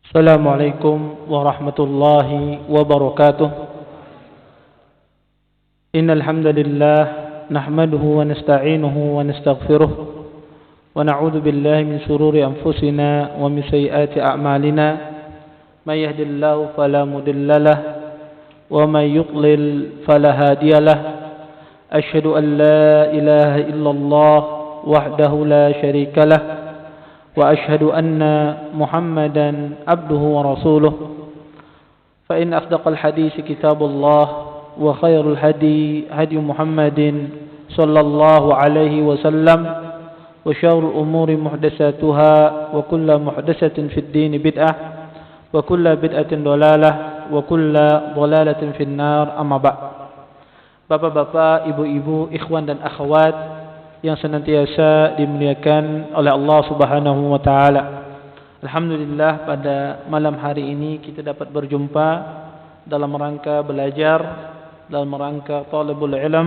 Assalamualaikum warahmatullahi wabarakatuh. Innal hamdalillah nahmaduhu wa nasta'inuhu wa nastaghfiruh wa na'udzu billahi min shururi anfusina wa min sayyiati a'malina. May yahdihillahu fala mudilla lahu wa may yudlil fala hadiya lahu. Asyhadu an la ilaha illallah wahdahu la syarika lahu وأشهد أن محمدا عبده ورسوله فإن أصدق الحديث كتاب الله وخير الهدي هدي محمد صلى الله عليه وسلم وشر الأمور محدثاتها وكل محدثة في الدين بدعة وكل بدعة ضلالة وكل ضلالة في النار أما بعد. Bapak-bapak, ibu-ibu, ikhwan dan akhwat yang senantiasa dimuliakan oleh Allah Subhanahu wa taala. Alhamdulillah, pada malam hari ini kita dapat berjumpa dalam rangka belajar, dalam rangka talabul ilm.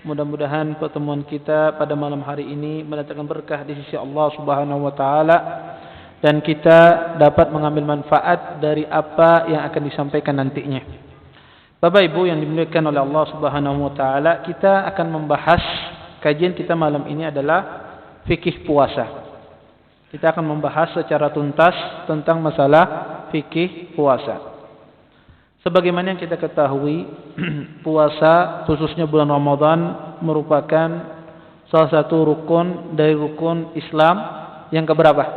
Mudah-mudahan pertemuan kita pada malam hari ini mendatangkan berkah di sisi Allah Subhanahu wa taala dan kita dapat mengambil manfaat dari apa yang akan disampaikan nantinya. Bapak Ibu yang dimuliakan oleh Allah Subhanahu wa taala, kita akan membahas, kajian kita malam ini adalah fikih puasa. Kita akan membahas secara tuntas tentang masalah fikih puasa. Sebagaimana yang kita ketahui, puasa khususnya bulan Ramadan merupakan salah satu rukun dari rukun Islam yang keberapa?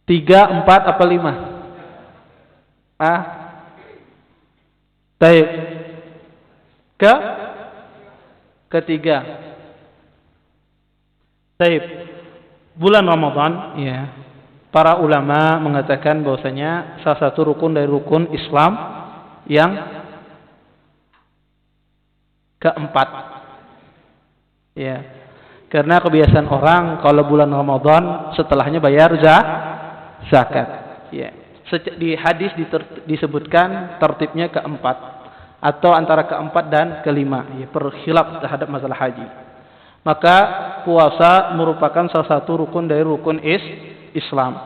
3, 4 apa 5? Baik. Ketiga. Baik. Bulan Ramadan, ya. Para ulama mengatakan bahwasanya salah satu rukun dari rukun Islam yang keempat. Ya. Karena kebiasaan orang kalau bulan Ramadan setelahnya bayar zakat. Ya. Di hadis disebutkan tertibnya keempat atau antara keempat dan kelima, ya, berkhilaf terhadap masalah haji. Maka puasa merupakan salah satu rukun dari rukun Islam.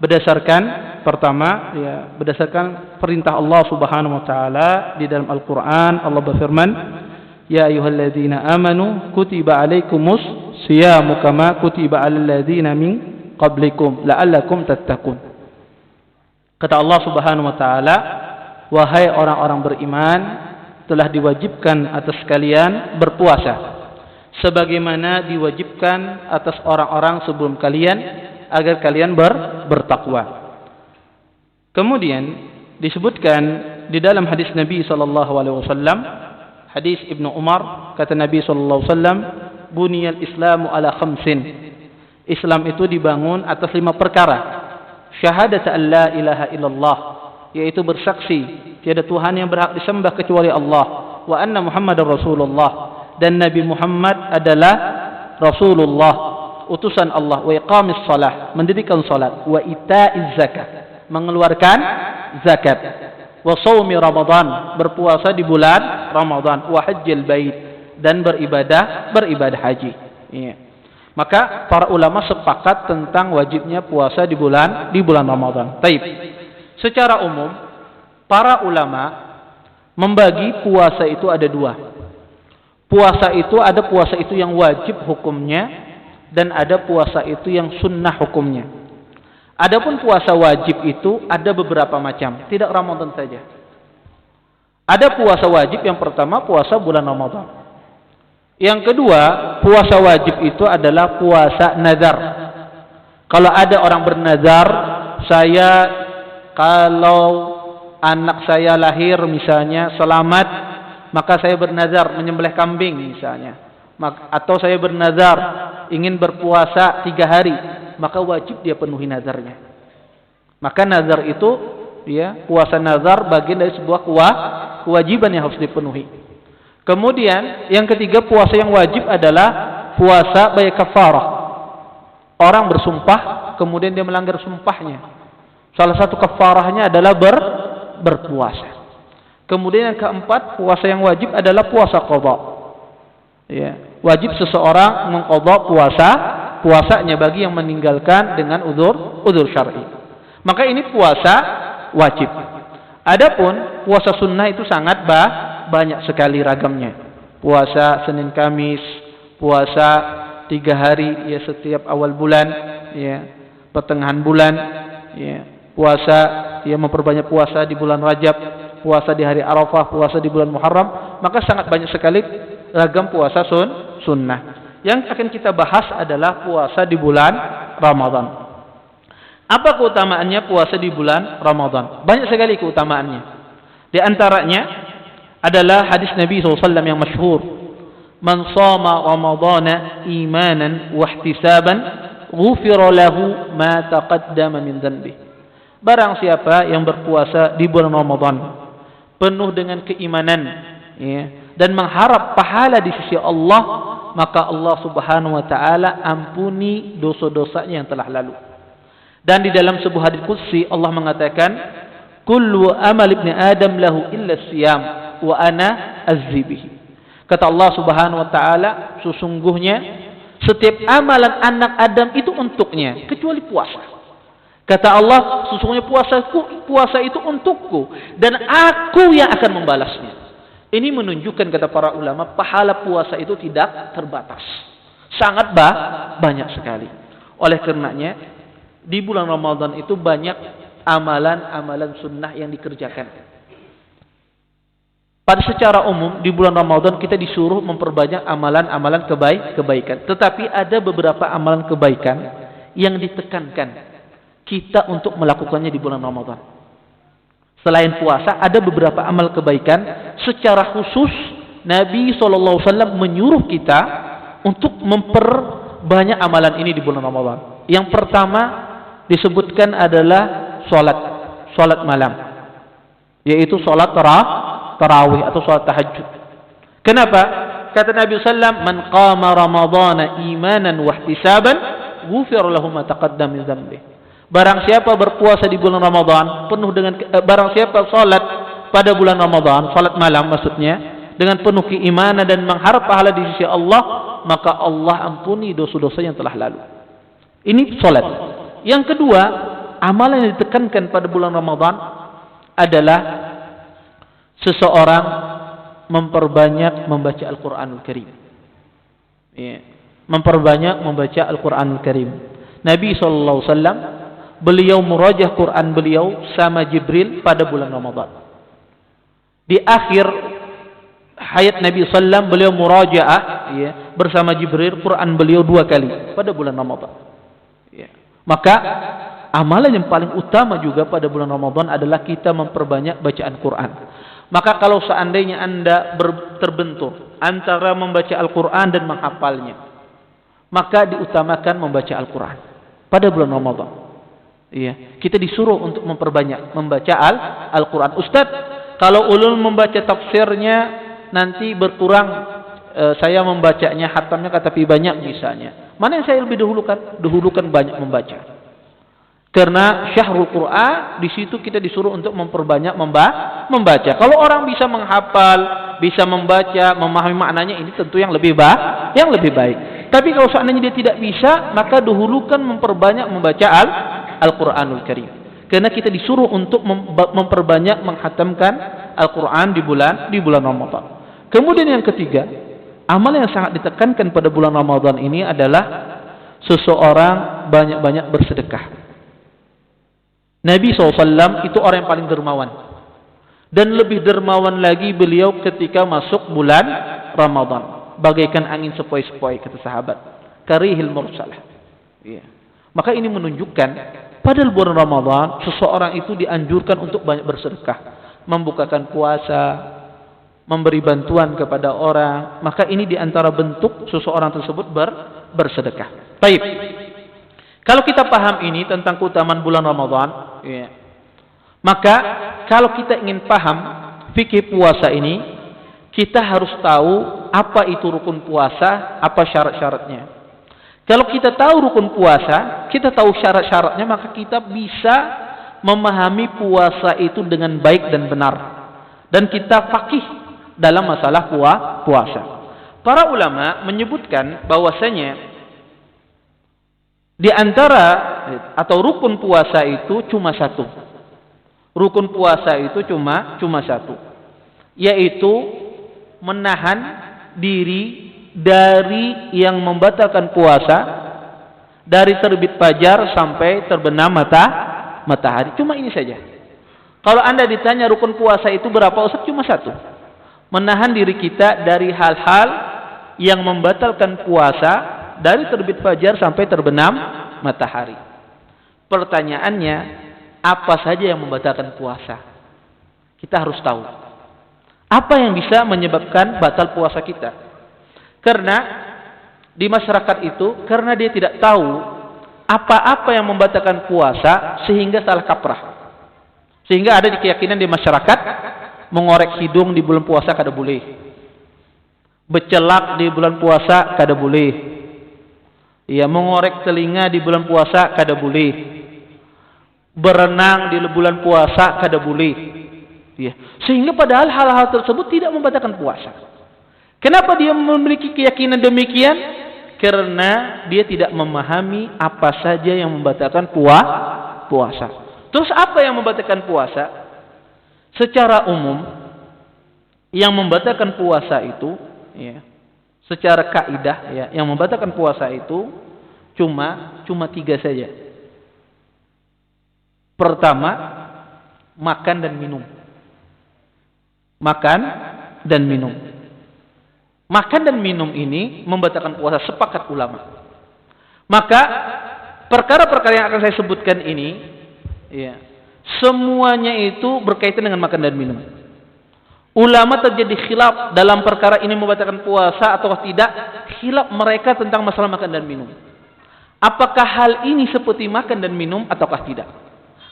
Berdasarkan pertama, ya, berdasarkan perintah Allah Subhanahu wa taala di dalam Al-Qur'an, Allah berfirman, "Ya ayyuhalladzina amanu kutiba alaikumus shiyamu kama kutiba alal ladzina min qablikum la'allakum tattaqun." Kata Allah Subhanahu wa taala, wahai orang-orang beriman, telah diwajibkan atas kalian berpuasa sebagaimana diwajibkan atas orang-orang sebelum kalian agar kalian bertakwa. Kemudian disebutkan di dalam hadis Nabi sallallahu alaihi wasallam, hadis Ibnu Umar, kata Nabi sallallahu alaihi wasallam, buniyal Islamu ala khamsin. Islam itu dibangun atas 5 perkara. Syahadat an la ilaha illallah, yaitu bersaksi tiada Tuhan yang berhak disembah kecuali Allah, wa anna Muhammadar Rasulullah, dan Nabi Muhammad adalah Rasulullah, utusan Allah, wa iqamis salah, mendirikan salat, wa ita'iz zakat, mengeluarkan zakat, wa shaumi Ramadan, berpuasa di bulan Ramadan, wa hajjil bait, dan beribadah haji. Iya. Maka para ulama sepakat tentang wajibnya puasa di bulan Ramadan. Taib. Secara umum, para ulama membagi puasa itu ada 2. Puasa itu ada puasa itu yang wajib hukumnya dan ada puasa itu yang sunnah hukumnya. Adapun puasa wajib itu ada beberapa macam, tidak Ramadan saja. Ada puasa wajib, yang pertama puasa bulan Ramadan. Yang kedua, puasa wajib itu adalah puasa nazar. Kalau ada orang bernazar, kalau anak saya lahir misalnya selamat, maka saya bernazar menyembelih kambing misalnya. Atau saya bernazar ingin berpuasa 3 hari, maka wajib dia penuhi nazarnya. Maka nazar itu, ya, puasa nazar bagian dari sebuah kewajiban yang harus dipenuhi. Kemudian yang ketiga, puasa yang wajib adalah puasa bayar kafarah. Orang bersumpah kemudian dia melanggar sumpahnya. Salah satu kafarahnya adalah berpuasa. Kemudian yang keempat, puasa yang wajib adalah puasa qadha. Ya, wajib seseorang mengqadha puasanya bagi yang meninggalkan dengan udzur syar'i. Maka ini puasa wajib. Adapun puasa sunnah itu sangat banyak sekali ragamnya. Puasa Senin Kamis, puasa 3 hari ya setiap awal bulan, ya, pertengahan bulan, ya, puasa ya memperbanyak puasa di bulan Rajab, puasa di hari Arafah, puasa di bulan Muharram. Maka sangat banyak sekali ragam puasa sunnah. Yang akan kita bahas adalah puasa di bulan Ramadan. Apa keutamaannya puasa di bulan Ramadan? Banyak sekali keutamaannya. Di antaranya adalah hadis Nabi SAW yang masyhur. Man shama Ramadana imanan wa ihtisaban ghufira lahu ma taqaddama min dhanbi. Barang siapa yang berpuasa di bulan Ramadan penuh dengan keimanan, ya, dan mengharap pahala di sisi Allah, maka Allah Subhanahu wa taala ampuni dosa-dosanya yang telah lalu. Dan di dalam sebuah hadis qudsi Allah mengatakan, "Kullu amal ibni Adam lahu illa siyam wa ana azzibihi." Kata Allah Subhanahu wa taala, sesungguhnya setiap amalan anak Adam itu untuknya kecuali puasa. Kata Allah, sesungguhnya puasa itu untukku dan aku yang akan membalasnya. Ini menunjukkan, kata para ulama, pahala puasa itu tidak terbatas. Sangat banyak sekali. Oleh karenanya, di bulan Ramadan itu banyak amalan-amalan sunnah yang dikerjakan. Pada secara umum, di bulan Ramadan kita disuruh memperbanyak amalan-amalan kebaikan. Tetapi ada beberapa amalan kebaikan yang ditekankan kita untuk melakukannya di bulan Ramadan. Selain puasa, ada beberapa amal kebaikan secara khusus Nabi SAW menyuruh kita untuk memperbanyak amalan ini di bulan Ramadan. Yang pertama disebutkan adalah salat malam, yaitu salat tarawih atau salat tahajud. Kenapa? Kata Nabi SAW, "Man qama Ramadhana imanan wa ihtisaban, ghufira lahu ma taqaddama min dhanbihi." Barang siapa berpuasa di bulan Ramadan penuh dengan barang siapa salat pada bulan Ramadan, salat malam maksudnya, dengan penuh keimanan dan mengharap pahala di sisi Allah, maka Allah ampuni dosa-dosa yang telah lalu. Ini salat. Yang kedua, amalan yang ditekankan pada bulan Ramadan adalah seseorang memperbanyak membaca Al-Qur'anul Karim. Ya, memperbanyak membaca Al-Qur'anul Karim. Nabi SAW beliau murajah Quran beliau sama Jibril pada bulan Ramadan. Di akhir hayat Nabi SAW beliau murajaah, ya, bersama Jibril Quran beliau 2 kali pada bulan Ramadan. Ya. Maka amalan yang paling utama juga pada bulan Ramadan adalah kita memperbanyak bacaan Quran. Maka kalau seandainya Anda terbentur antara membaca Al-Quran dan menghafalnya, maka diutamakan membaca Al-Quran pada bulan Ramadan. Iya, kita disuruh untuk memperbanyak membaca Al-Quran. Ustaz, kalau ulun membaca tafsirnya nanti berkurang, saya membacanya hatamnya tapi banyak misalnya. Mana yang saya lebih dahulukan? Dahulukan banyak membaca. Karena syahrul Quran, di situ kita disuruh untuk memperbanyak membaca. Kalau orang bisa menghafal, bisa membaca, memahami maknanya, ini tentu yang lebih baik. Tapi kalau seandainya dia tidak bisa, maka dahulukan memperbanyak membaca Al-Quranul Karim. Karena kita disuruh untuk memperbanyak menghatamkan Al-Quran di bulan Ramadan. Kemudian yang ketiga, amal yang sangat ditekankan pada bulan Ramadan ini adalah seseorang banyak-banyak bersedekah. Nabi SAW itu orang yang paling dermawan. Dan lebih dermawan lagi beliau ketika masuk bulan Ramadan. Bagaikan angin sepoi-sepoi, kata sahabat. Karihil mursalah. Ya. Maka ini menunjukkan pada bulan Ramadan seseorang itu dianjurkan untuk banyak bersedekah, membukakan puasa, memberi bantuan kepada orang. Maka ini diantara bentuk seseorang tersebut bersedekah. Baik. Kalau kita paham ini tentang keutamaan bulan Ramadan, ya, maka kalau kita ingin paham fikih puasa ini, kita harus tahu apa itu rukun puasa, apa syarat-syaratnya. Kalau kita tahu rukun puasa, kita tahu syarat-syaratnya, maka kita bisa memahami puasa itu dengan baik dan benar. Dan kita faqih dalam masalah puasa. Para ulama menyebutkan bahwasanya di antara atau rukun puasa itu cuma satu. Rukun puasa itu cuma satu, yaitu menahan diri dari yang membatalkan puasa dari terbit fajar sampai terbenam matahari. Cuma ini saja. Kalau Anda ditanya rukun puasa itu berapa, Ustaz? Cuma satu. Menahan diri kita dari hal-hal yang membatalkan puasa dari terbit fajar sampai terbenam matahari. Pertanyaannya, apa saja yang membatalkan puasa? Kita harus tahu. Apa yang bisa menyebabkan batal puasa kita? Karena di masyarakat itu, karena dia tidak tahu apa-apa yang membatalkan puasa sehingga salah kaprah. Sehingga ada keyakinan di masyarakat, mengorek hidung di bulan puasa kada boleh. Bercelak di bulan puasa kada boleh. Ya, mengorek telinga di bulan puasa kada boleh. Berenang di bulan puasa kada boleh. Ya. Sehingga padahal hal-hal tersebut tidak membatalkan puasa. Kenapa dia memiliki keyakinan demikian? Karena dia tidak memahami apa saja yang membatalkan puasa. Terus apa yang membatalkan puasa? Secara umum, yang membatalkan puasa itu, ya, secara kaidah, ya, yang membatalkan puasa itu cuma 3 saja. Pertama, makan dan minum. Makan dan minum. Makan dan minum ini membatalkan puasa, sepakat ulama. Maka perkara-perkara yang akan saya sebutkan ini, ya, semuanya itu berkaitan dengan makan dan minum. Ulama terjadi khilaf dalam perkara ini membatalkan puasa atau tidak. Khilaf mereka tentang masalah makan dan minum. Apakah hal ini seperti makan dan minum ataukah tidak?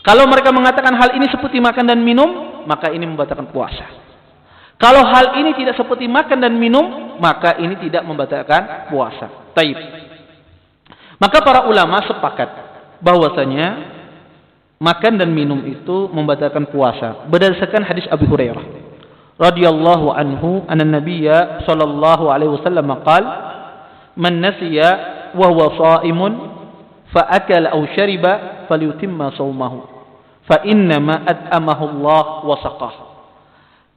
Kalau mereka mengatakan hal ini seperti makan dan minum, maka ini membatalkan puasa. Kalau hal ini tidak seperti makan dan minum, maka ini tidak membatalkan puasa. Taib. Maka para ulama sepakat bahwasanya makan dan minum itu membatalkan puasa berdasarkan hadis Abu Hurairah radhiyallahu anhu anna nabiyya sallallahu alaihi wasallam qala man nasiya wa huwa shaimun fa akala aw shariba falyutimma shaumahu fa inna ma at'amahu Allah wa saqah.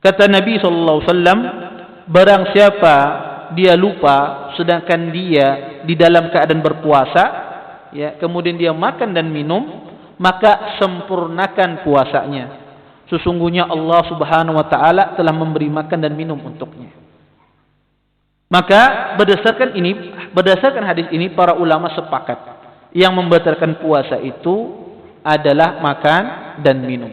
Kata Nabi sallallahu alaihi wasallam, barang siapa dia lupa sedangkan dia di dalam keadaan berpuasa, ya, kemudian dia makan dan minum, maka sempurnakan puasanya. Sesungguhnya Allah Subhanahu wa taala telah memberi makan dan minum untuknya. Maka berdasarkan hadis ini para ulama sepakat yang membatalkan puasa itu adalah makan dan minum.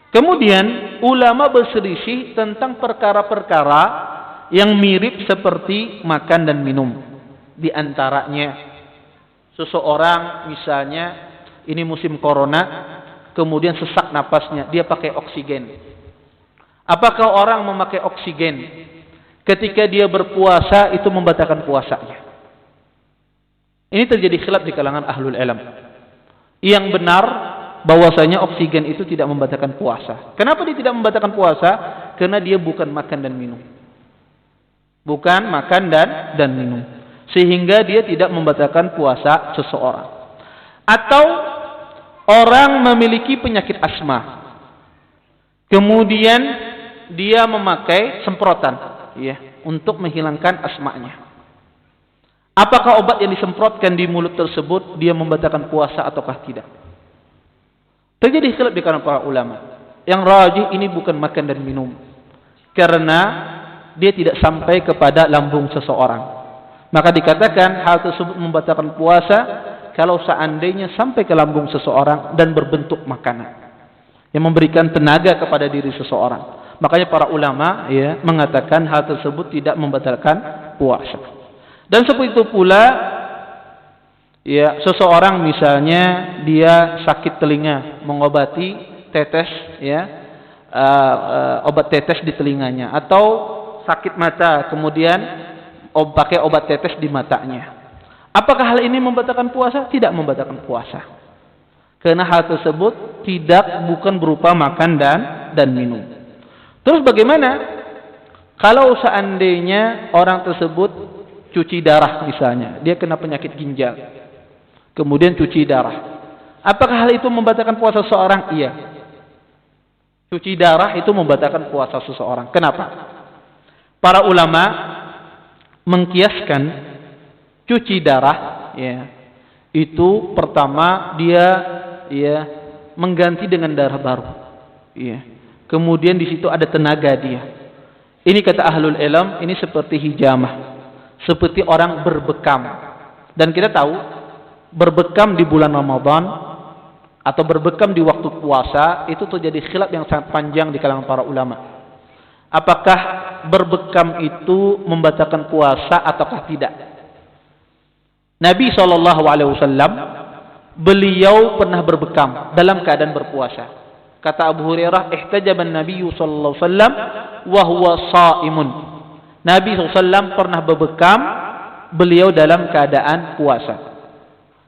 Kemudian ulama berselisih tentang perkara-perkara yang mirip seperti makan dan minum. Di antaranya seseorang misalnya ini musim corona, kemudian sesak napasnya, dia pakai oksigen. Apakah orang memakai oksigen ketika dia berpuasa itu membatalkan puasanya? Ini terjadi khilaf di kalangan ahlul ilm. Yang benar bahwasanya oksigen itu tidak membatalkan puasa. Kenapa dia tidak membatalkan puasa? Karena dia bukan makan dan minum. Bukan makan dan minum. Sehingga dia tidak membatalkan puasa seseorang. Atau orang memiliki penyakit asma, kemudian dia memakai semprotan, ya, untuk menghilangkan asmanya. Apakah obat yang disemprotkan di mulut tersebut dia membatalkan puasa ataukah tidak? Terjadi khilaf di kalangan para ulama. Yang rajih ini bukan makan dan minum, karena dia tidak sampai kepada lambung seseorang. Maka dikatakan hal tersebut membatalkan puasa kalau seandainya sampai ke lambung seseorang dan berbentuk makanan yang memberikan tenaga kepada diri seseorang. Makanya para ulama, ya, mengatakan hal tersebut tidak membatalkan puasa. Dan seperti itu pula, ya, seseorang misalnya dia sakit telinga, mengobati tetes, ya, obat tetes di telinganya, atau sakit mata kemudian pakai obat tetes di matanya. Apakah hal ini membatalkan puasa? Tidak membatalkan puasa. Karena hal tersebut bukan berupa makan dan minum. Terus bagaimana Kalau seandainya orang tersebut cuci darah misalnya, dia kena penyakit ginjal, kemudian cuci darah, apakah hal itu membatalkan puasa seseorang? Iya. Cuci darah itu membatalkan puasa seseorang. Kenapa? Para ulama mengkiaskan cuci darah, ya, itu pertama dia mengganti dengan darah baru, ya. Kemudian di situ ada tenaga dia. Ini kata ahlul ilm, ini seperti hijamah, seperti orang berbekam. Dan kita tahu berbekam di bulan Ramadan atau berbekam di waktu puasa itu terjadi khilaf yang sangat panjang di kalangan para ulama. Apakah berbekam itu membatalkan puasa ataukah tidak? Nabi SAW beliau pernah berbekam dalam keadaan berpuasa. Kata Abu Hurairah, ihtajaban Nabi sallallahu alaihi wasallam wa huwa shaimun. Nabi SAW pernah berbekam, beliau dalam keadaan puasa.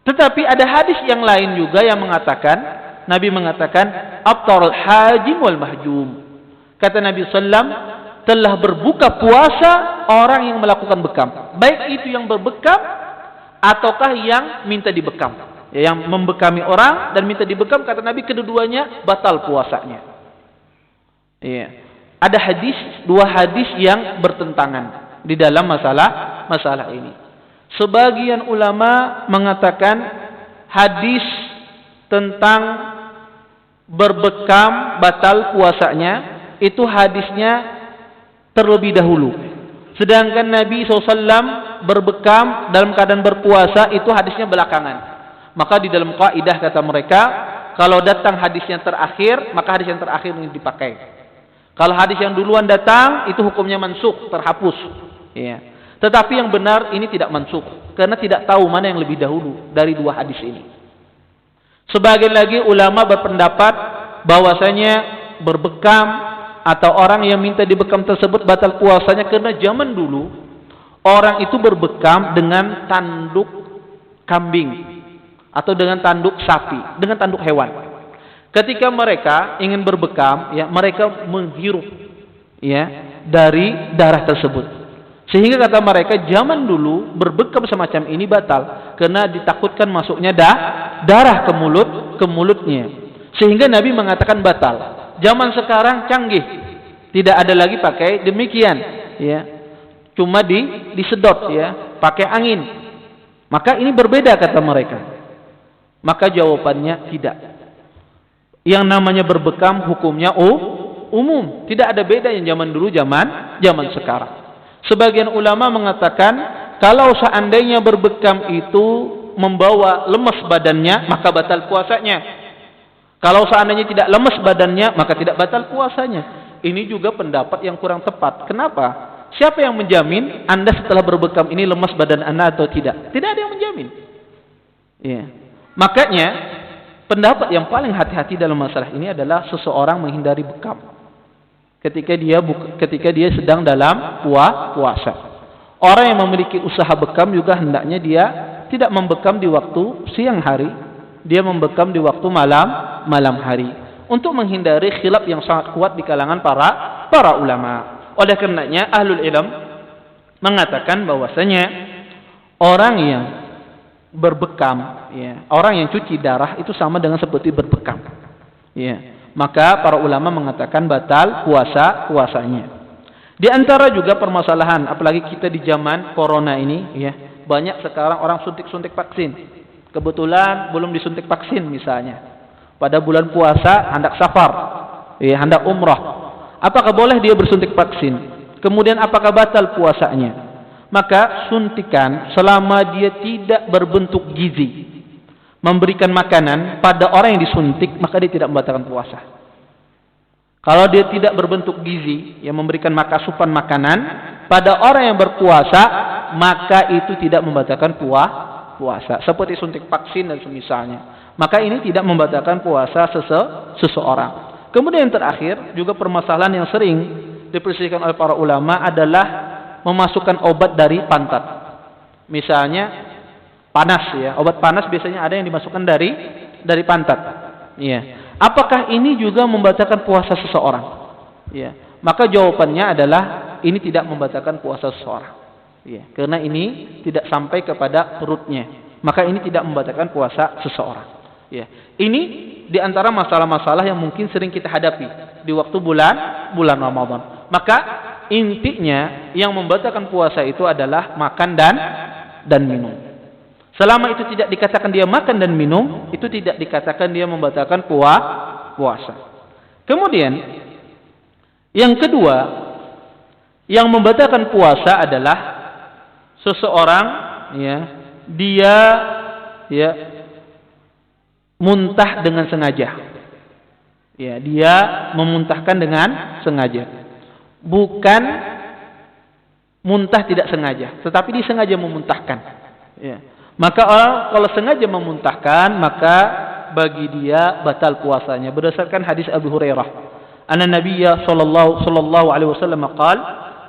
Tetapi ada hadis yang lain juga yang mengatakan, Nabi mengatakan, aftarul hajim wal mahjum. Kata Nabi SAW, telah berbuka puasa orang yang melakukan bekam. Baik itu yang berbekam ataukah yang minta dibekam. Yang membekami orang dan minta dibekam, kata Nabi, kedua-duanya batal puasanya. Iya. Ada hadis, dua hadis yang bertentangan di dalam masalah ini. Sebagian ulama mengatakan hadis tentang berbekam batal puasanya itu hadisnya terlebih dahulu. Sedangkan Nabi SAW berbekam dalam keadaan berpuasa itu hadisnya belakangan. Maka di dalam kaidah kata mereka, kalau datang hadis yang terakhir, maka hadis yang terakhir ini dipakai. Kalau hadis yang duluan datang, itu hukumnya mansukh, terhapus. Ya. Tetapi yang benar ini tidak mansukh, karena tidak tahu mana yang lebih dahulu dari dua hadis ini. Sebagian lagi ulama berpendapat bahwasanya berbekam atau orang yang minta dibekam tersebut batal puasanya karena zaman dulu orang itu berbekam dengan tanduk kambing atau dengan tanduk sapi, dengan tanduk hewan. Ketika mereka ingin berbekam, ya, mereka menghirup, ya, dari darah tersebut. Sehingga kata mereka zaman dulu berbekam semacam ini batal karena ditakutkan masuknya darah ke mulutnya. Sehingga Nabi mengatakan batal. Zaman sekarang canggih, tidak ada lagi pakai demikian, ya. Cuma disedot, ya, pakai angin. Maka ini berbeda kata mereka. Maka jawabannya tidak. Yang namanya berbekam hukumnya umum, tidak ada beda yang zaman dulu zaman sekarang. Sebagian ulama mengatakan kalau seandainya berbekam itu membawa lemas badannya, maka batal puasanya. Kalau seandainya tidak lemas badannya, maka tidak batal puasanya. Ini juga pendapat yang kurang tepat. Kenapa? Siapa yang menjamin Anda setelah berbekam ini lemas badan Anda atau tidak? Tidak ada yang menjamin. Ya. Makanya pendapat yang paling hati-hati dalam masalah ini adalah seseorang menghindari bekam ketika dia sedang dalam puasa. Orang yang memiliki usaha bekam juga hendaknya dia tidak membekam di waktu siang hari, dia membekam di waktu malam hari untuk menghindari khilaf yang sangat kuat di kalangan para ulama. Oleh karenanya ahlul ilm mengatakan bahwasanya orang yang berbekam, ya, orang yang cuci darah itu sama dengan seperti berbekam, ya. Maka para ulama mengatakan batal puasanya. Di antara juga permasalahan, apalagi kita di zaman corona ini, ya, banyak sekarang orang suntik vaksin. Kebetulan belum disuntik vaksin misalnya. Pada bulan puasa hendak safar, ya, hendak umrah. Apakah boleh dia bersuntik vaksin? Kemudian apakah batal puasanya? Maka suntikan selama dia tidak berbentuk gizi, memberikan makanan pada orang yang disuntik, maka dia tidak membatalkan puasa. Kalau dia tidak berbentuk gizi, yang memberikan asupan makanan pada orang yang berpuasa, maka itu tidak membatalkan puasa. Seperti suntik vaksin dan semisalnya. Maka ini tidak membatalkan puasa seseorang. Kemudian yang terakhir, juga permasalahan yang sering diperselisihkan oleh para ulama adalah memasukkan obat dari pantat. Misalnya panas, ya, obat panas biasanya ada yang dimasukkan dari pantat, ya. Apakah ini juga membatalkan puasa seseorang? Ya. Maka jawabannya adalah ini tidak membatalkan puasa seseorang. Ya, karena ini tidak sampai kepada perutnya, maka ini tidak membatalkan puasa seseorang. Ya, ini diantara masalah-masalah yang mungkin sering kita hadapi di waktu bulan Ramadan. Maka intinya yang membatalkan puasa itu adalah makan dan minum. Selama itu tidak dikatakan dia makan dan minum, itu tidak dikatakan dia membatalkan puasa. Kemudian yang kedua, yang membatalkan puasa adalah seseorang dia muntah dengan sengaja. Ya, dia memuntahkan dengan sengaja. Bukan muntah tidak sengaja, tetapi dia sengaja memuntahkan. Ya. Maka kalau sengaja memuntahkan, maka bagi dia batal puasanya. Berdasarkan hadis Abu Hurairah, anna Nabiyya sallallahu alaihi wasallam qala,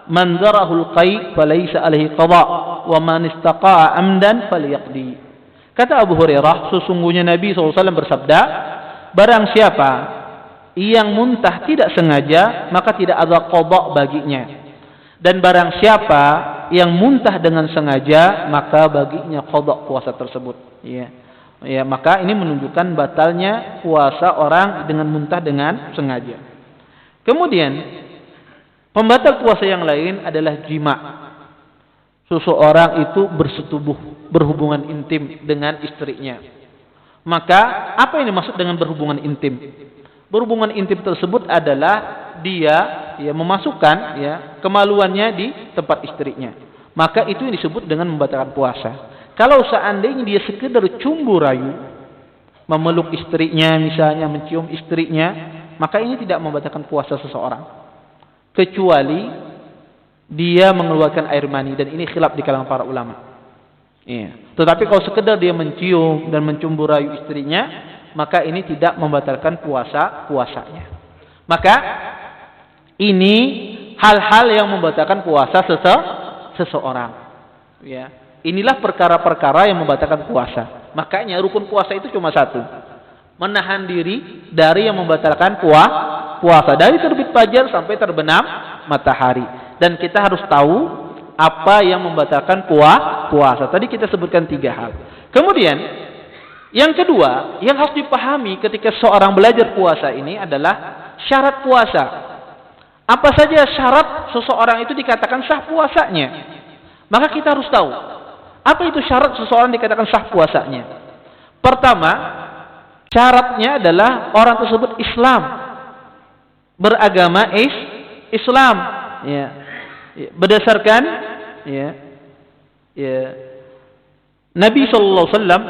"Man darahu al-qay falaysa alaihi qada, wa man istaqa'a amdan falyaqdi." Kata Abu Hurairah, sesungguhnya Nabi SAW bersabda, barang siapa yang muntah tidak sengaja, maka tidak ada qada baginya. Dan barang siapa yang muntah dengan sengaja, maka baginya qada puasa tersebut. Ya, maka ini menunjukkan batalnya puasa orang dengan muntah dengan sengaja. Kemudian pembatal puasa yang lain adalah jima. Seseorang itu bersetubuh, berhubungan intim dengan istrinya. Maka apa yang dimaksud dengan berhubungan intim? Berhubungan intim tersebut adalah dia memasukkan kemaluannya di tempat istrinya. Maka itu yang disebut dengan membatalkan puasa. Kalau seandainya dia sekedar cumbu rayu, memeluk istrinya misalnya, mencium istrinya, maka ini tidak membatalkan puasa seseorang. Kecuali dia mengeluarkan air mani, dan ini khilaf di kalangan para ulama. Tetapi kalau sekedar dia mencium dan mencumbu rayu istrinya, maka ini tidak membatalkan puasanya. Maka ini hal-hal yang membatalkan puasa seseorang. Inilah perkara-perkara yang membatalkan puasa. Makanya rukun puasa itu cuma satu: menahan diri dari yang membatalkan puasa, dari terbit fajar sampai terbenam matahari. Dan kita harus tahu apa yang membatalkan puasa. Tadi kita sebutkan 3 hal. Kemudian yang kedua yang harus dipahami ketika seorang belajar puasa ini adalah syarat puasa. Apa saja syarat seseorang itu dikatakan sah puasanya? Maka kita harus tahu apa itu syarat seseorang dikatakan sah puasanya. Pertama, syaratnya adalah orang tersebut Islam, beragama Islam. Berdasarkan Nabi sallallahu alaihi wasallam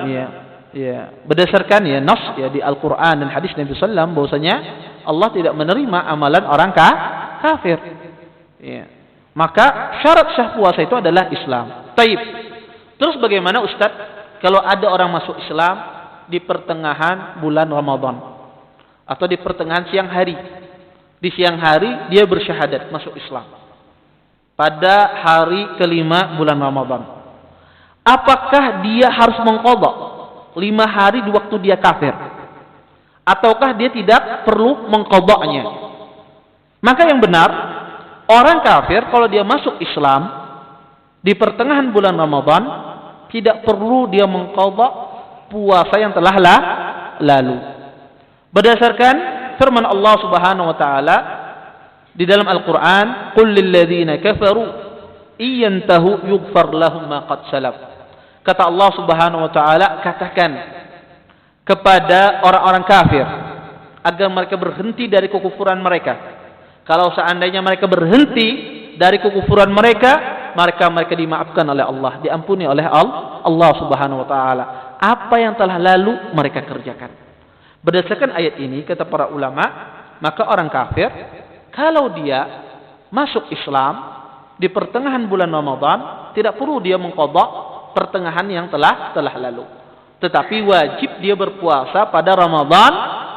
berdasarkan nas di Al-Qur'an dan hadis Nabi sallallahu alaihi wasallam, bahwasanya Allah tidak menerima amalan orang kafir. Maka syarat sah puasa itu adalah Islam. Taib. Terus bagaimana Ustaz kalau ada orang masuk Islam di pertengahan bulan Ramadan atau di pertengahan siang hari? Di siang hari dia bersyahadat masuk Islam pada hari kelima bulan Ramadan. Apakah dia harus mengqadha 5 hari di waktu dia kafir, ataukah dia tidak perlu mengqadhanya? Maka yang benar, orang kafir kalau dia masuk Islam di pertengahan bulan Ramadan, tidak perlu dia mengqadha puasa yang telah lalu. Berdasarkan firman Allah Subhanahu wa taala di dalam Al-Qur'an, "Qul lil ladzina kafaru iyantahu yughfar lahum ma qad salaf." Kata Allah Subhanahu wa taala, katakan kepada orang-orang kafir agar mereka berhenti dari kekufuran mereka. Kalau seandainya mereka berhenti dari kekufuran mereka, mereka dimaafkan oleh Allah, diampuni oleh Allah Subhanahu wa taala. Apa yang telah lalu mereka kerjakan. Berdasarkan ayat ini kata para ulama, maka orang kafir kalau dia masuk Islam di pertengahan bulan Ramadan, tidak perlu dia mengqadha pertengahan yang telah lalu. Tetapi wajib dia berpuasa pada Ramadan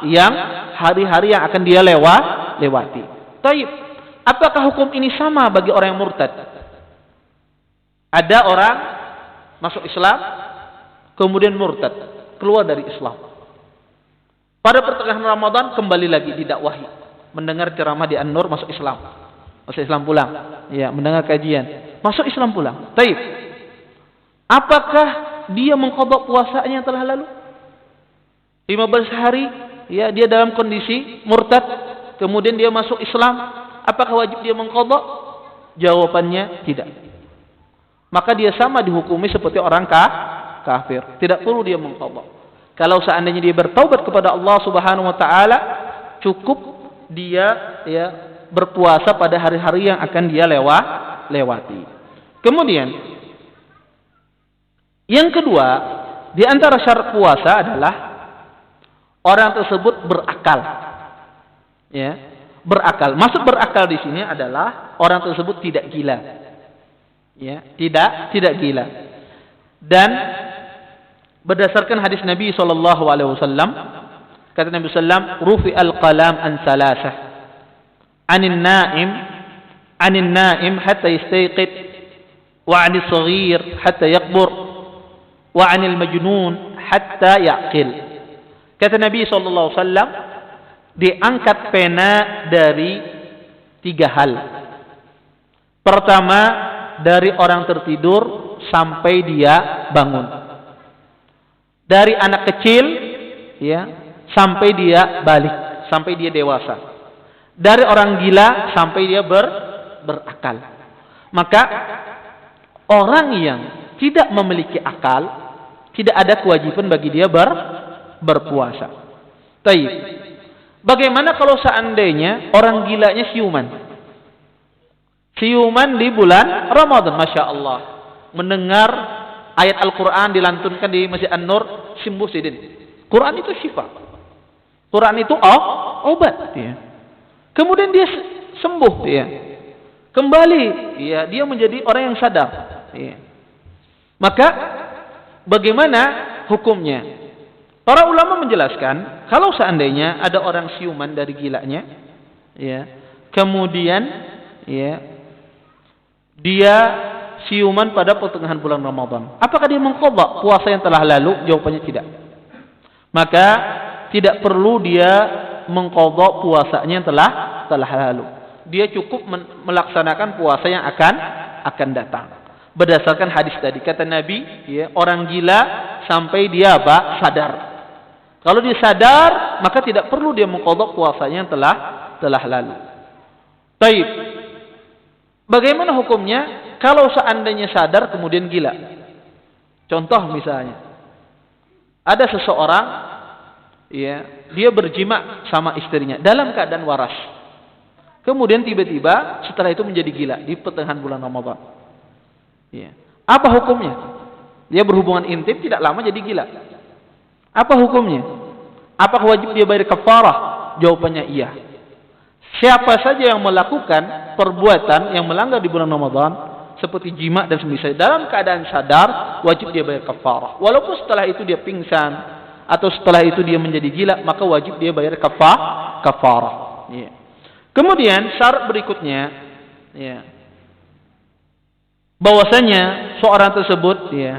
yang hari-hari yang akan dia lewati. Taib. Apakah hukum ini sama bagi orang yang murtad? Ada orang masuk Islam kemudian murtad, keluar dari Islam. Pada pertengahan Ramadan kembali lagi didakwahi, mendengar ceramah di An-Nur, masuk Islam. Masuk Islam pulang. Ya, mendengar kajian. Masuk Islam pulang. Taib. Apakah dia mengqadha puasanya yang telah lalu? 15 hari, ya, dia dalam kondisi murtad, kemudian dia masuk Islam, apakah wajib dia mengqadha? Jawabannya tidak. Maka dia sama dihukumi seperti orang kafir. Tidak perlu dia mengqadha. Kalau seandainya dia bertaubat kepada Allah Subhanahu wa taala, cukup dia ya berpuasa pada hari-hari yang akan dia lewati. Kemudian yang kedua, di antara syarat puasa adalah orang tersebut berakal. Ya, berakal. Maksud berakal di sini adalah orang tersebut tidak gila. Ya, tidak gila. Dan berdasarkan hadis Nabi sallallahu alaihi wasallam, kata Nabi sallam, "Rufi al-qalam an salasah. 'Anil na'im hatta yastayqid, wa 'anil saghir hatta yakbur, wa 'anil majnun hatta yaqil." Kata Nabi sallallahu alaihi wasallam, diangkat pena dari 3 hal. Pertama, dari orang tertidur sampai dia bangun. Dari anak kecil, ya, sampai dia balik, sampai dia dewasa. Dari orang gila sampai dia berakal. Maka orang yang tidak memiliki akal, tidak ada kewajiban bagi dia berpuasa. Taib. Bagaimana kalau seandainya orang gilanya siuman? Siuman di bulan Ramadan, Masya Allah. Mendengar ayat Al-Quran dilantunkan di Masjid An-Nur, sembuh sidin. Quran itu syifa. Quran itu obat. Ya. Kemudian dia sembuh. Ya. Kembali. Ya, dia menjadi orang yang sadar. Ya. Maka bagaimana hukumnya? Para ulama menjelaskan, kalau seandainya ada orang siuman dari gilanya, ya, kemudian ya, dia siuman pada pertengahan bulan Ramadan, apakah dia mengqadha puasa yang telah lalu? Jawabannya tidak. Maka tidak perlu dia mengqadha puasanya yang telah lalu. Dia cukup melaksanakan puasa yang akan datang. Berdasarkan hadis tadi, kata Nabi, ya, orang gila sampai dia sadar. Kalau dia sadar, maka tidak perlu dia mengqadha puasanya yang telah lalu. Baik. Bagaimana hukumnya kalau seandainya sadar kemudian gila? Contoh misalnya, ada seseorang, ya, dia berjima sama istrinya dalam keadaan waras. Kemudian tiba-tiba setelah itu menjadi gila di pertengahan bulan Ramadan. Ya. Apa hukumnya? Dia berhubungan intim tidak lama jadi gila. Apa hukumnya? Apakah wajib dia bayar kafarah? Jawabannya iya. Siapa saja yang melakukan perbuatan yang melanggar di bulan Ramadan seperti jima dan semisal dalam keadaan sadar, wajib dia bayar kafarah. Walaupun setelah itu dia pingsan atau setelah itu dia menjadi gila, maka wajib dia bayar kafarah. Ya. Kemudian syarat berikutnya, ya, bahwasanya seorang tersebut, ya,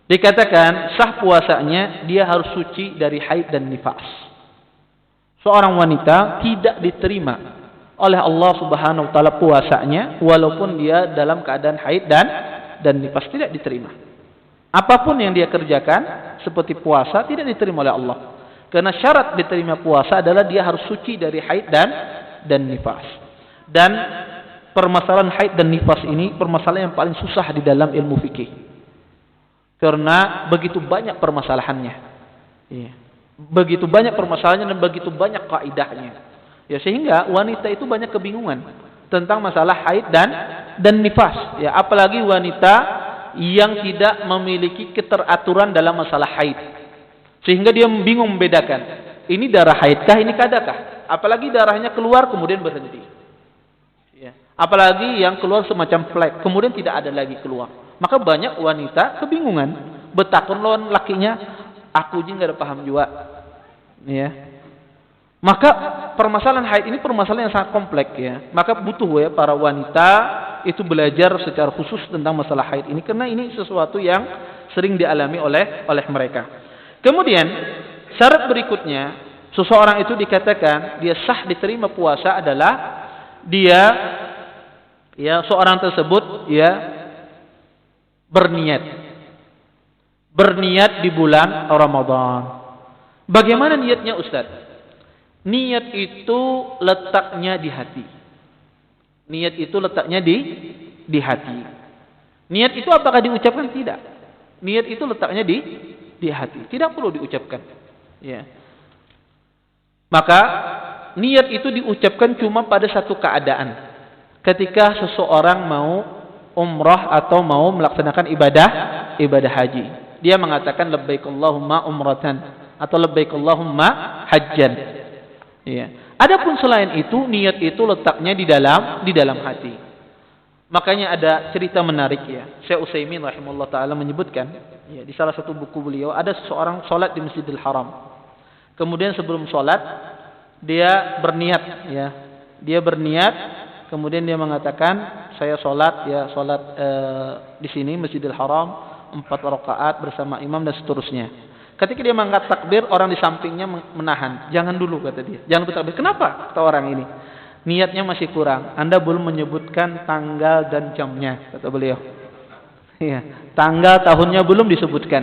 dikatakan sah puasanya, dia harus suci dari haid dan nifas. Seorang wanita tidak diterima oleh Allah Subhanahu wa taala puasanya walaupun dia dalam keadaan haid dan nifas, tidak diterima. Apapun yang dia kerjakan seperti puasa tidak diterima oleh Allah. Karena syarat diterima puasa adalah dia harus suci dari haid dan nifas. Dan permasalahan haid dan nifas ini permasalahan yang paling susah di dalam ilmu fikih. Karena begitu banyak permasalahannya. Ya. Begitu banyak permasalahannya dan begitu banyak kaidahnya. Ya, sehingga wanita itu banyak kebingungan tentang masalah haid dan nifas. Ya, apalagi wanita yang tidak memiliki keteraturan dalam masalah haid. Sehingga dia bingung membedakan. Ini darah haidkah, ini kadakah? Apalagi darahnya keluar kemudian berhenti. Ya. Apalagi yang keluar semacam flek, kemudian tidak ada lagi keluar. Maka banyak wanita kebingungan, bertakun lawan lakinya, aku juga nggak ada paham juga. Ya. Maka permasalahan haid ini permasalahan yang sangat kompleks, ya. Maka butuh, ya, para wanita itu belajar secara khusus tentang masalah haid ini karena ini sesuatu yang sering dialami oleh mereka. Kemudian syarat berikutnya, seseorang itu dikatakan dia sah diterima puasa adalah dia ya seorang tersebut ya berniat di bulan Ramadan. Bagaimana niatnya Ustaz? Niat itu letaknya di hati. Niat itu letaknya di hati. Niat itu apakah diucapkan? Tidak. Niat itu letaknya di hati. Tidak perlu diucapkan. Ya. Maka niat itu diucapkan cuma pada satu keadaan. Ketika seseorang mau umrah atau mau melaksanakan ibadah haji. Dia mengatakan labbaik Allahumma umratan atau labbaik Allahumma hajjan. Ya. Adapun selain itu, niat itu letaknya di dalam hati. Makanya ada cerita menarik ya. Syekh Utsaimin rahimahullah taala menyebutkan ya, di salah satu buku beliau ada seseorang salat di Masjidil Haram. Kemudian sebelum salat dia berniat ya. Dia berniat kemudian dia mengatakan saya salat di sini Masjidil Haram 4 rakaat bersama imam dan seterusnya. Ketika dia mengangkat takbir, orang di sampingnya menahan. Jangan dulu kata dia. Jangan bertakbir. Kenapa? Kata orang ini. Niatnya masih kurang. Anda belum menyebutkan tanggal dan jamnya, kata beliau. Ya, tanggal tahunnya belum disebutkan.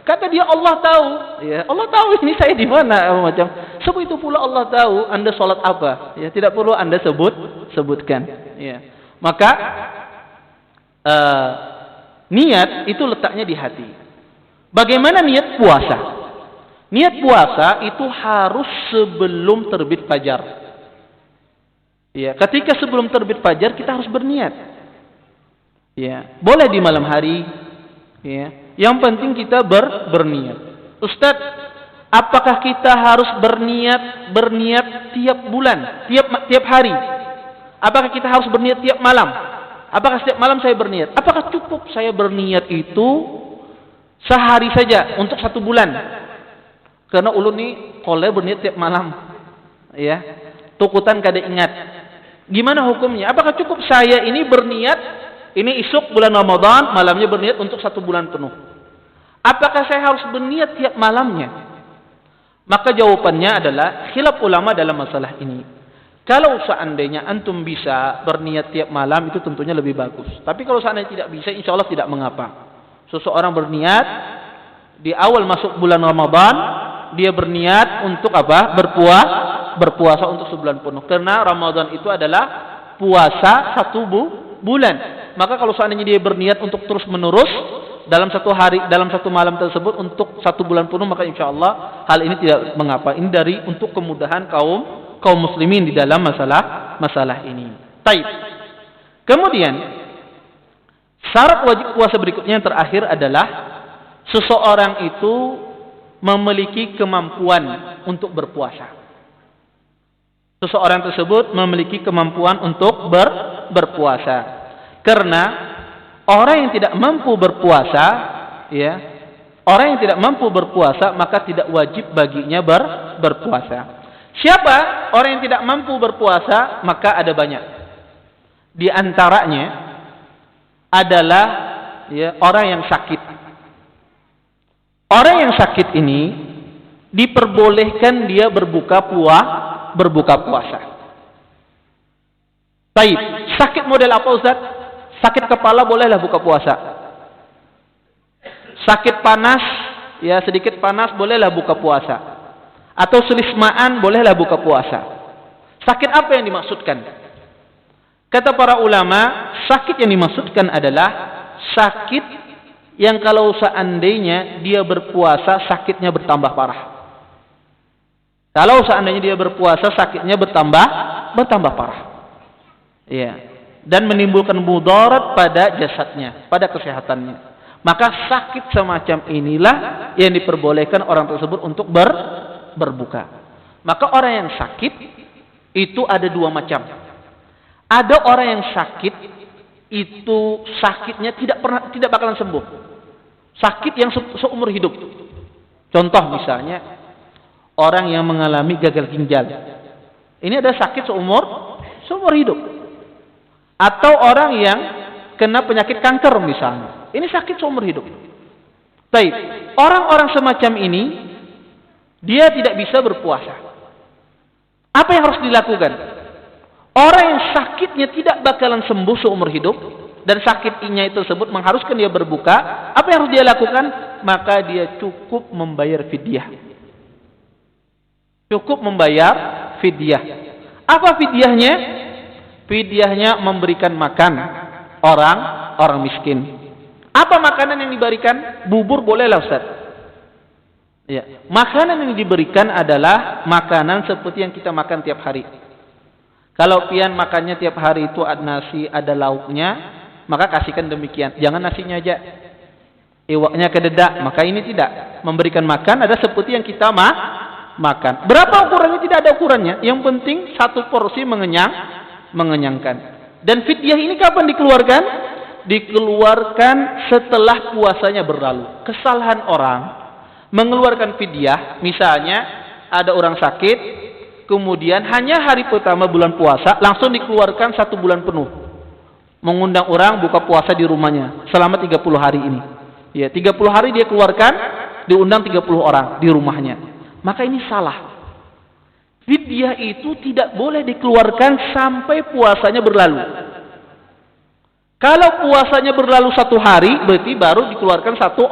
Kata dia Allah tahu. Ya, Allah tahu ini saya di mana macam. Sebab itu pula Allah tahu Anda salat apa. Ya, tidak perlu Anda sebutkan. Ya. Maka niat itu letaknya di hati. Bagaimana niat puasa? Niat puasa itu harus sebelum terbit fajar. Ya, ketika sebelum terbit fajar kita harus berniat. Ya, boleh di malam hari. Ya, yang penting kita berniat. Ustaz, apakah kita harus berniat tiap bulan, tiap hari? Apakah kita harus berniat tiap malam? Apakah setiap malam saya berniat? Apakah cukup saya berniat itu sehari saja untuk 1 bulan? Karena ulun nih kalau berniat tiap malam, ya, tukutan kada ingat. Gimana hukumnya? Apakah cukup saya ini berniat ini isuk bulan Ramadan, malamnya berniat untuk 1 bulan penuh? Apakah saya harus berniat tiap malamnya? Maka jawabannya adalah khilaf ulama dalam masalah ini. Kalau seandainya antum bisa berniat tiap malam itu tentunya lebih bagus. Tapi kalau seandainya tidak bisa, insya Allah tidak mengapa. Seseorang berniat di awal masuk bulan Ramadan, dia berniat untuk apa? Berpuasa untuk sebulan penuh. Karena Ramadan itu adalah puasa 1 bulan. Maka kalau seandainya dia berniat untuk terus menerus dalam 1 hari, dalam 1 malam tersebut untuk 1 bulan penuh, maka insya Allah hal ini tidak mengapa. Ini untuk kemudahan kaum muslimin di dalam masalah ini. Taib. Kemudian syarat wajib puasa berikutnya yang terakhir adalah seseorang itu memiliki kemampuan untuk berpuasa. Seseorang tersebut memiliki kemampuan untuk berpuasa. Karena orang yang tidak mampu berpuasa, ya, orang yang tidak mampu berpuasa maka tidak wajib baginya berpuasa. Siapa orang yang tidak mampu berpuasa? Maka ada banyak. Di antaranya adalah ya, orang yang sakit. Orang yang sakit ini diperbolehkan dia berbuka puasa. Baik, sakit model apa Ustaz? Sakit kepala bolehlah buka puasa. Sakit panas, ya sedikit panas bolehlah buka puasa. Atau selismaan bolehlah buka puasa. Sakit apa yang dimaksudkan? Kata para ulama, sakit yang dimaksudkan adalah sakit yang kalau seandainya dia berpuasa sakitnya bertambah parah. Kalau seandainya dia berpuasa sakitnya bertambah parah. Ya. Dan menimbulkan mudarat pada jasadnya, pada kesehatannya. Maka sakit semacam inilah yang diperbolehkan orang tersebut untuk berbuka. Maka orang yang sakit itu ada 2 macam. Ada orang yang sakit itu sakitnya tidak bakalan sembuh. Sakit yang seumur hidup. Contoh misalnya orang yang mengalami gagal ginjal. Ini ada sakit seumur hidup. Atau orang yang kena penyakit kanker misalnya. Ini sakit seumur hidup. Baik, orang-orang semacam ini dia tidak bisa berpuasa. Apa yang harus dilakukan? orang yang sakitnya tidak bakalan sembuh seumur hidup, dan sakitnya itu tersebut mengharuskan dia berbuka, apa yang harus dia lakukan? Maka dia cukup membayar fidyah. Cukup membayar fidyah. Apa fidyahnya? Fidyahnya memberikan makan orang miskin. Apa makanan yang diberikan? Bubur bolehlah Ustaz. Ya, makanan yang diberikan adalah makanan seperti yang kita makan tiap hari. Kalau pian makannya tiap hari itu ada nasi, ada lauknya, maka kasihkan demikian. Jangan nasinya aja, iwaknya kededak. Maka ini tidak. Memberikan makan ada seperti yang kita makan. Berapa ukurannya? Tidak ada ukurannya. Yang penting satu porsi mengenyangkan. Dan fidyah ini kapan dikeluarkan? Dikeluarkan setelah puasanya berlalu. Kesalahan orang mengeluarkan fidyah, misalnya ada orang sakit, kemudian hanya hari pertama bulan puasa langsung dikeluarkan 1 bulan penuh, mengundang orang buka puasa di rumahnya selama 30 hari ini. Ya, 30 hari dia keluarkan, diundang 30 orang di rumahnya. Maka ini salah. Fidyah itu tidak boleh dikeluarkan sampai puasanya berlalu. Kalau puasanya berlalu 1 hari, berarti baru dikeluarkan satu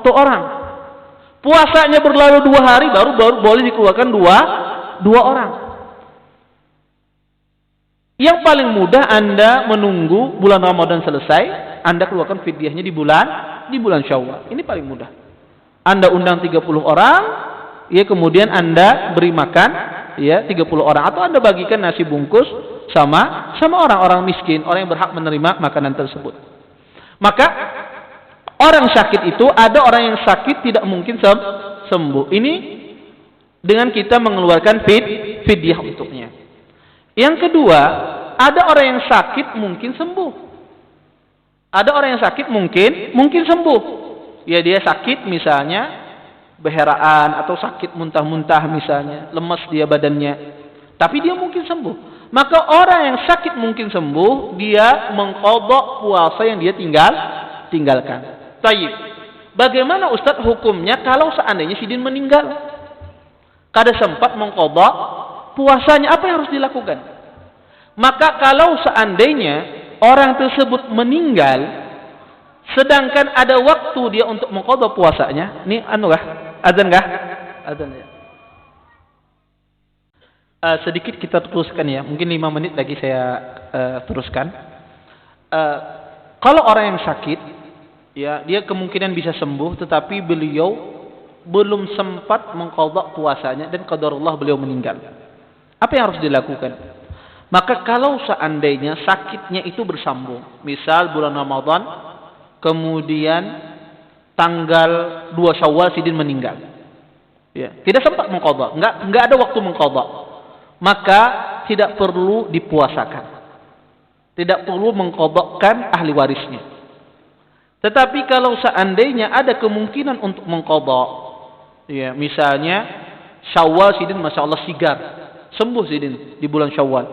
orang. Puasanya berlalu 2 hari, baru boleh dikeluarkan dua orang. Yang paling mudah Anda menunggu bulan Ramadan selesai, Anda keluarkan fidyahnya di bulan Syawal. Ini paling mudah. Anda undang 30 orang, ya, kemudian Anda beri makan, ya, 30 orang, atau Anda bagikan nasi bungkus sama orang-orang miskin, orang yang berhak menerima makanan tersebut. Maka orang sakit itu, ada orang yang sakit tidak mungkin sembuh. Ini dengan kita mengeluarkan fidyah untuknya. Yang kedua, ada orang yang sakit mungkin sembuh. Ada orang yang sakit mungkin sembuh. Ya, dia sakit misalnya beheraan atau sakit muntah-muntah misalnya, lemas dia badannya, tapi dia mungkin sembuh. Maka orang yang sakit mungkin sembuh, dia mengqadha puasa yang dia tinggalkan. Tayyib. Bagaimana Ustaz hukumnya kalau seandainya sidin meninggal? Kada sempat mengqadha puasanya, apa yang harus dilakukan? Maka kalau seandainya orang tersebut meninggal sedangkan ada waktu dia untuk mengqadha puasanya, ini azan kah? Azan ya. Sedikit kita teruskan ya, mungkin 5 menit lagi saya teruskan. Kalau orang yang sakit, ya, dia kemungkinan bisa sembuh, tetapi beliau belum sempat mengqadha puasanya dan qadarullah beliau meninggal. Apa yang harus dilakukan? Maka kalau seandainya sakitnya itu bersambung, misal bulan Ramadan, kemudian tanggal 2 Syawal sidin meninggal, ya, tidak sempat mengqadha, enggak ada waktu mengqadha, maka tidak perlu dipuasakan, tidak perlu mengqadhakan ahli warisnya. Tetapi kalau seandainya ada kemungkinan untuk mengqadha, ya, misalnya Syawal sidin masya Allah sigar, sembuh sidin di bulan Syawal,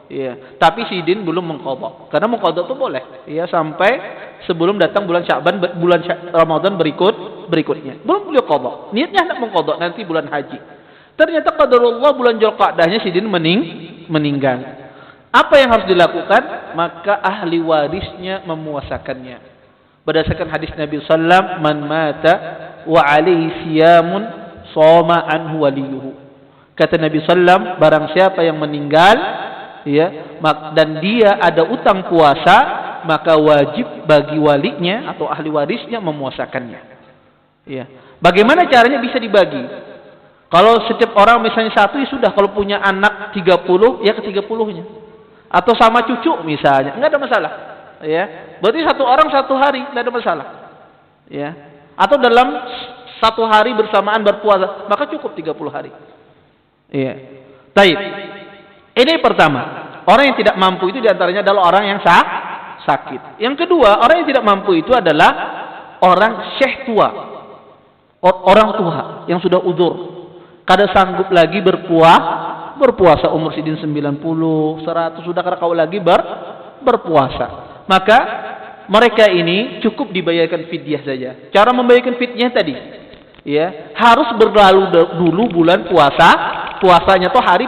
ya, tapi sidin belum mengqadha, karena mengqadha itu boleh, ya, sampai sebelum datang bulan Sya'ban, bulan Ramadan berikutnya. Belum beliau qadha, niatnya hendak mengqadha nanti bulan haji. Ternyata qadarullah bulan Dzulqa'dahnya sidin meninggal. Apa yang harus dilakukan? Maka ahli warisnya memuasakannya. Berdasarkan hadis Nabi sallam, man mata wa alaihi siyamun shoma anhu waliyuhu. Kata Nabi sallam, barang siapa yang meninggal, ya, dan dia ada utang puasa, maka wajib bagi walinya atau ahli warisnya memuasakannya. Ya. Bagaimana caranya bisa dibagi? Kalau setiap orang misalnya 1, ya sudah, kalau punya anak 30, ya ke 30-nya. Atau sama cucu misalnya, enggak ada masalah. Ya. Berarti 1 orang 1 hari, enggak ada masalah. Ya. Atau dalam 1 hari bersamaan berpuasa, maka cukup 30 hari. Iya. Baik. Ini pertama. Orang yang tidak mampu itu diantaranya adalah orang yang sakit. Yang kedua, orang yang tidak mampu itu adalah orang syekh tua, orang tua yang sudah udzur, kada sanggup lagi berpuasa, umur sidin 90, 100 sudah kada kau lagi berpuasa. Maka mereka ini cukup dibayarkan fidyah saja. Cara membayarkan fidyah tadi, ya, harus berlalu dulu bulan puasanya atau hari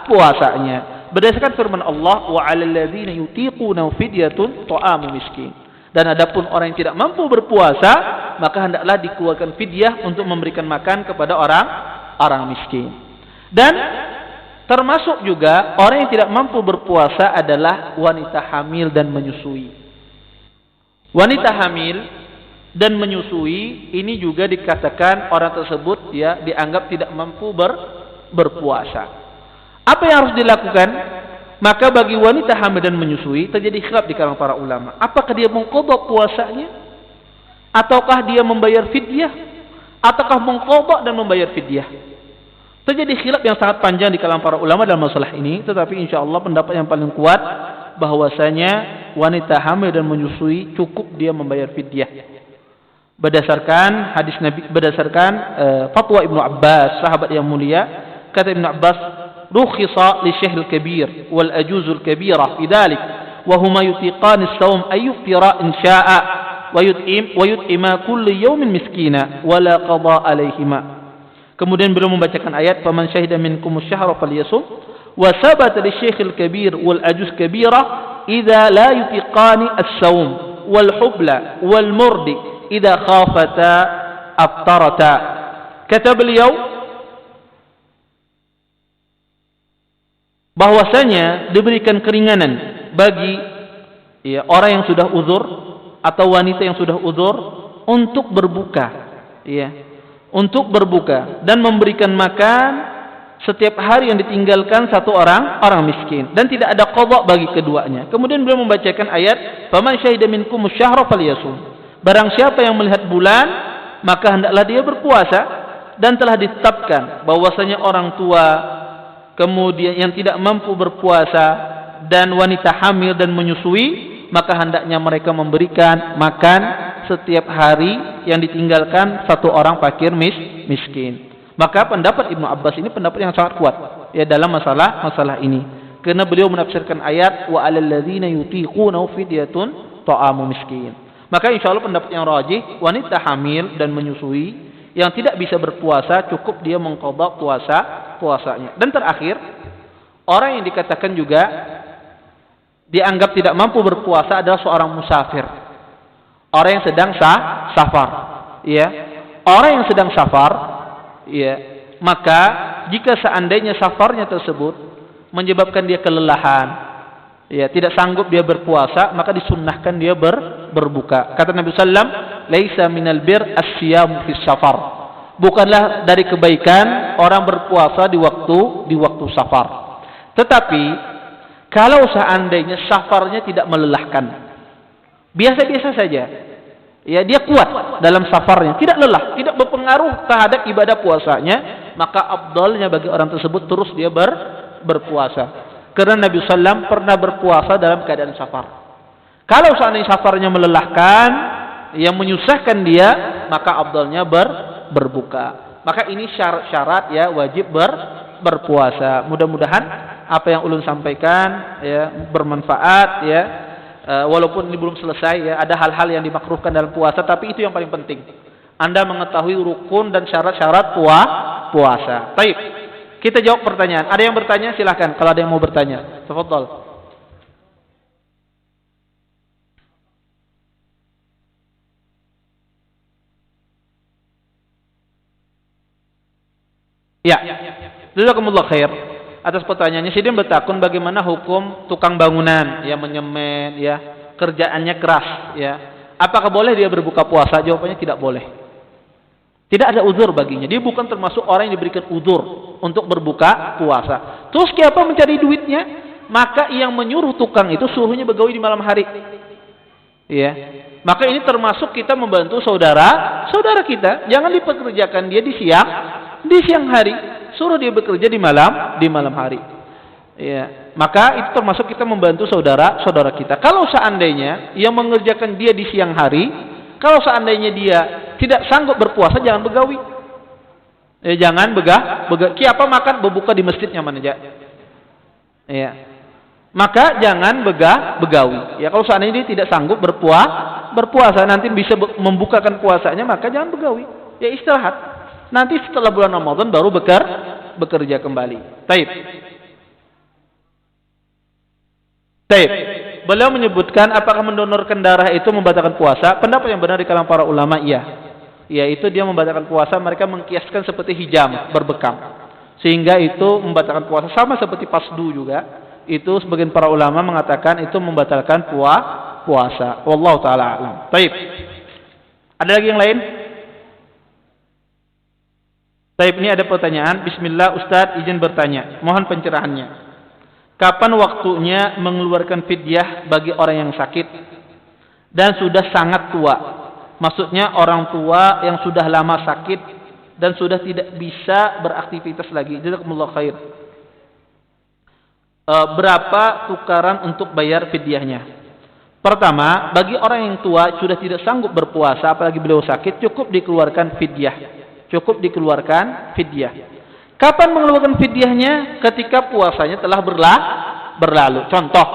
puasanya. Berdasarkan firman Allah, wa 'alal ladzina yutiquna fidyatun ta'amu miskin. Dan adapun orang yang tidak mampu berpuasa, maka hendaklah dikeluarkan fidyah untuk memberikan makan kepada orang miskin. Dan termasuk juga orang yang tidak mampu berpuasa adalah wanita hamil dan menyusui. Wanita hamil dan menyusui ini juga dikatakan orang tersebut ya dianggap tidak mampu berpuasa. Apa yang harus dilakukan? Maka bagi wanita hamil dan menyusui terjadi khilaf di kalangan para ulama. Apakah dia mengqadha puasanya? Ataukah dia membayar fidyah? Ataukah mengqadha dan membayar fidyah? Terjadi khilaf yang sangat panjang di kalangan para ulama dalam masalah ini, tetapi insyaallah pendapat yang paling kuat bahwasanya wanita hamil dan menyusui cukup dia membayar fidyah. Berdasarkan hadis Nabi, berdasarkan fatwa Ibnu Abbas, sahabat yang mulia, kata Ibnu Abbas, rukhisa li syekh al-kabir wal ajuz al-kabira fi dhalik wa huma yutiqan as-sawm ay yuftira in sha'a wa yut'ima kulli yawmin miskina wa la qada alaihima. Kemudian beliau membacakan ayat faman syahida minkum asy-syahra falyasum wa sabata li syekh al-kabir wal ajuz kabira idza la yutiqani as-sawm wal hubla wal murdi idza khafata aftarata. Kata beliau bahwasanya diberikan keringanan bagi ya, orang yang sudah uzur atau wanita yang sudah uzur untuk berbuka, ya, untuk berbuka dan memberikan makan setiap hari yang ditinggalkan satu orang miskin dan tidak ada qadha bagi keduanya. Kemudian beliau membacakan ayat, "Faman syahida minkum asy-syahra falyasum." Barang siapa yang melihat bulan, maka hendaklah dia berpuasa, dan telah ditetapkan bahwasanya orang tua kemudian yang tidak mampu berpuasa dan wanita hamil dan menyusui, maka hendaknya mereka memberikan makan setiap hari yang ditinggalkan satu orang fakir miskin. Maka pendapat Ibnu Abbas ini pendapat yang sangat kuat ya dalam masalah ini. Karena beliau menafsirkan ayat wa 'alal ladzina yutiquna fidyatun ta'amu miskin. Maka insyaallah pendapat yang rajih, wanita hamil dan menyusui yang tidak bisa berpuasa cukup dia mengqadha puasanya. Dan terakhir, orang yang dikatakan juga dianggap tidak mampu berpuasa adalah seorang musafir. Orang yang sedang safar, ya. Orang yang sedang safar, ya, maka jika seandainya safarnya tersebut menyebabkan dia kelelahan, ya, tidak sanggup dia berpuasa, maka disunnahkan dia berbuka. Kata Nabi sallam, "Laisa minal bir as-siyam fi safar." Bukanlah dari kebaikan orang berpuasa di waktu safar. Tetapi kalau seandainya safarnya tidak melelahkan, biasa-biasa saja, ya, dia kuat dalam safarnya, tidak lelah, tidak berpengaruh terhadap ibadah puasanya, maka afdalnya bagi orang tersebut terus dia berpuasa. Karena Nabi sallam pernah berpuasa dalam keadaan safar. Kalau seandainya safarnya melelahkan, yang menyusahkan dia, maka afdalnya berbuka. Maka ini syarat-syarat ya wajib berpuasa. Mudah-mudahan apa yang ulun sampaikan ya bermanfaat ya. Walaupun ini belum selesai ya, ada hal-hal yang dimakruhkan dalam puasa, tapi itu yang paling penting. Anda mengetahui rukun dan syarat-syarat puasa. Baik. Kita jawab pertanyaan. Ada yang bertanya silahkan kalau ada yang mau bertanya. Tafadhal. Ya, jazakumullah khair atas pertanyaannya. Sidin bertakun bagaimana hukum tukang bangunan yang menyemen ya, kerjaannya keras ya. Apakah boleh dia berbuka puasa? Jawabannya tidak boleh. Tidak ada uzur baginya. Dia bukan termasuk orang yang diberikan uzur untuk berbuka puasa. Terus siapa mencari duitnya? Maka yang menyuruh tukang itu suruhnya begawi di malam hari. Ya. Maka ini termasuk kita membantu saudara kita. Jangan dipekerjakan dia di siang hari, suruh dia bekerja di malam hari. Ya, maka itu termasuk kita membantu saudara kita. Kalau seandainya yang mengerjakan dia di siang hari, kalau seandainya dia tidak sanggup berpuasa, jangan begawi. Ya, jangan Kiapa makan berbuka di masjid nyaman aja. Ya. Maka jangan begawi. Ya, kalau seandainya dia tidak sanggup berpuasa nanti bisa membukakan puasanya, maka jangan begawi. Ya, istirahat. Nanti setelah bulan Ramadan baru bekerja kembali. Taib. Baik. Beliau menyebutkan apakah mendonorkan darah itu membatalkan puasa? Pendapat yang benar di kalangan para ulama iya. Yaitu dia membatalkan puasa, mereka mengkiaskan seperti hijam, berbekam. Sehingga itu membatalkan puasa sama seperti pasdu juga. Itu sebagian para ulama mengatakan itu membatalkan puasa. Wallahu taala alam. Baik. Ada lagi yang lain? Baik, ini ada pertanyaan. Bismillah Ustadz, izin bertanya. Mohon pencerahannya. Kapan waktunya mengeluarkan fidyah bagi orang yang sakit dan sudah sangat tua? Maksudnya orang tua yang sudah lama sakit dan sudah tidak bisa beraktivitas lagi. Jazakumullah khair. Berapa tukaran untuk bayar fidyahnya? Pertama, bagi orang yang tua sudah tidak sanggup berpuasa, apalagi beliau sakit, cukup dikeluarkan fidyah. Cukup dikeluarkan fidyah. Kapan mengeluarkan fidyahnya? Ketika puasanya telah berlalu. Contoh,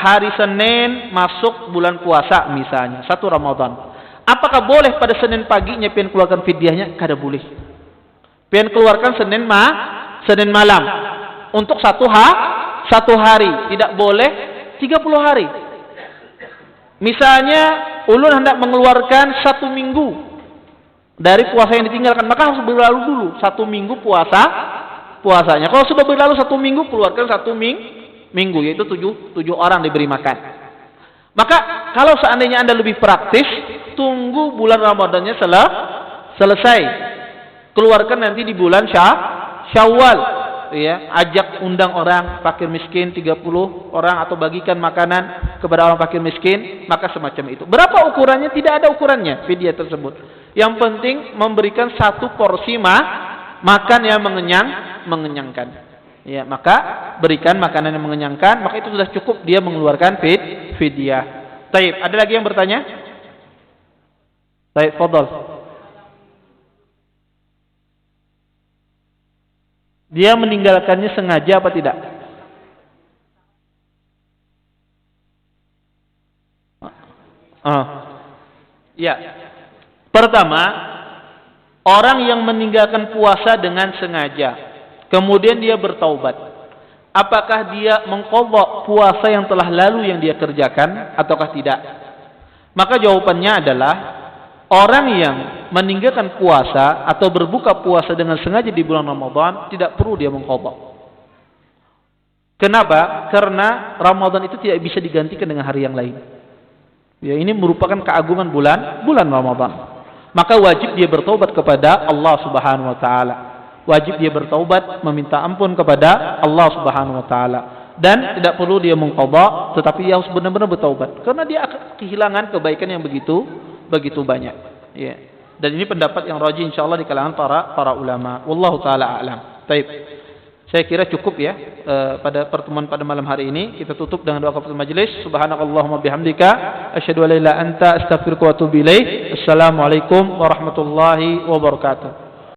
hari Senin masuk bulan puasa misalnya, 1 Ramadan. Apakah boleh pada Senin paginya pian keluarkan fidyahnya? Kada boleh. Pian keluarkan Senin malam. Untuk satu hari. Tidak boleh 30 hari. Misalnya, ulun hendak mengeluarkan 1 minggu dari puasa yang ditinggalkan, maka harus berlalu dulu 1 minggu puasanya. Kalau sudah berlalu 1 minggu, keluarkan 1 minggu, yaitu 7 orang diberi makan. Maka kalau seandainya Anda lebih praktis, tunggu bulan Ramadannya selesai, keluarkan nanti di bulan Syawal. Ya, ajak undang orang fakir miskin 30 orang atau bagikan makanan kepada orang fakir miskin, maka semacam itu. Berapa ukurannya? Tidak ada ukurannya fidyah tersebut. Yang penting memberikan 1 porsi makan yang mengenyangkan. Ya, maka berikan makanan yang mengenyangkan, maka itu sudah cukup dia mengeluarkan fidyah. Baik, ada lagi yang bertanya? Baik, fadhal. Dia meninggalkannya sengaja apa tidak? Ya. Pertama, orang yang meninggalkan puasa dengan sengaja, kemudian dia bertaubat. Apakah dia mengqadha puasa yang telah lalu yang dia kerjakan ataukah tidak? Maka jawabannya adalah orang yang meninggalkan puasa atau berbuka puasa dengan sengaja di bulan Ramadan tidak perlu dia mengqadha. Kenapa? Karena Ramadan itu tidak bisa digantikan dengan hari yang lain. Ya, ini merupakan keagungan bulan Ramadan. Maka wajib dia bertaubat kepada Allah Subhanahu wa taala. Wajib dia bertaubat, meminta ampun kepada Allah Subhanahu wa taala. Dan tidak perlu dia mengqadha, tetapi dia harus benar-benar bertaubat karena dia akan kehilangan kebaikan yang begitu banyak. Ya. Dan ini pendapat yang rajih insyaallah di kalangan para ulama. Wallahu taala a'lam. Baik. Saya kira cukup ya pada pertemuan pada malam hari ini. Kita tutup dengan doa kafaratul majelis. Subhanakallahumma bihamdika asyhadu an la ilaha illa anta astaghfiruka wa atubu ilaik. Assalamualaikum warahmatullahi wabarakatuh.